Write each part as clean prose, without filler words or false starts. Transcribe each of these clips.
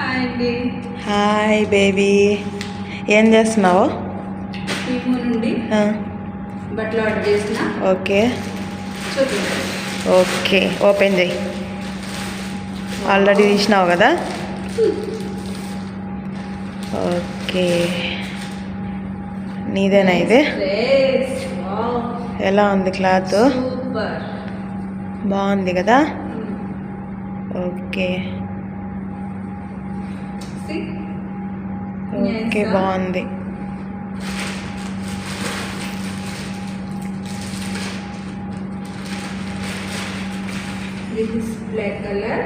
Hi baby, ఏం చేస్తున్నావు? నుండి బట్టలు ఆర్డర్ చేసిన. ఓకే ఓకే, ఓపెన్ చేయి. ఆల్రెడీ తీసినావు కదా? ఓకే, నీదేనా ఇది? ఎలా ఉంది క్లాత్? బాగుంది కదా? ఓకే ఓకే, బాగుంది. This is black color.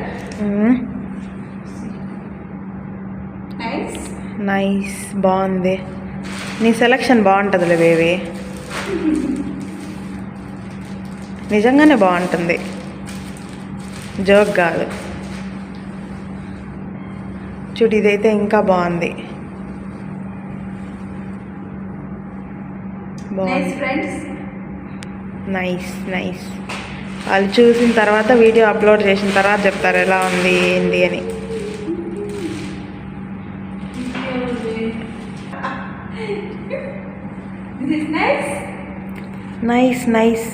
Nice. Nice, బాగుంది. నీ సెలక్షన్ బాగుంటుందిలే బేబీ, నిజంగానే బాగుంటుంది, జోక్ కాదు. చూడు, ఇదైతే ఇంకా బాగుంది. Nice nice. వాళ్ళు చూసిన తర్వాత, వీడియో అప్లోడ్ చేసిన తర్వాత చెప్తారు ఎలా ఉంది ఏంది అని. Nice nice.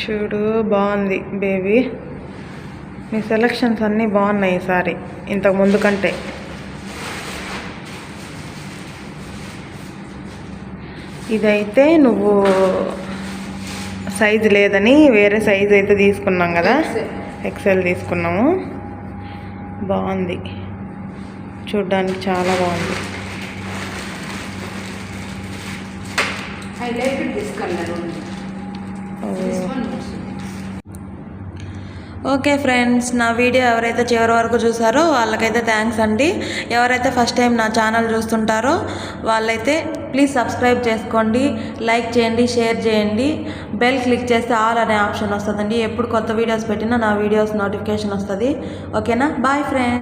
చూడు, బాగుంది బేబీ. మీ సెలక్షన్స్ అన్నీ బాగున్నాయి ఈసారి, ఇంతకు ముందు కంటే. ఇదైతే నువ్వు సైజు లేదని వేరే సైజు అయితే తీసుకున్నాం కదా, ఎక్సెల్ తీసుకున్నాము. బాగుంది, చూడ్డానికి చాలా బాగుంది. ఓకే ఫ్రెండ్స్, నా వీడియో ఎవరైతే చివరి వరకు చూసారో వాళ్ళకైతే థ్యాంక్స్ అండి. ఎవరైతే ఫస్ట్ టైం నా ఛానల్ చూస్తుంటారో వాళ్ళైతే ప్లీజ్ సబ్స్క్రైబ్ చేసుకోండి, లైక్ చేయండి, షేర్ చేయండి. బెల్ క్లిక్ చేస్తే ఆల్ అనే ఆప్షన్ వస్తుందండి. ఎప్పుడు కొత్త వీడియోస్ పెట్టినా నా వీడియోస్ నోటిఫికేషన్ వస్తుంది. ఓకేనా? Bye friends.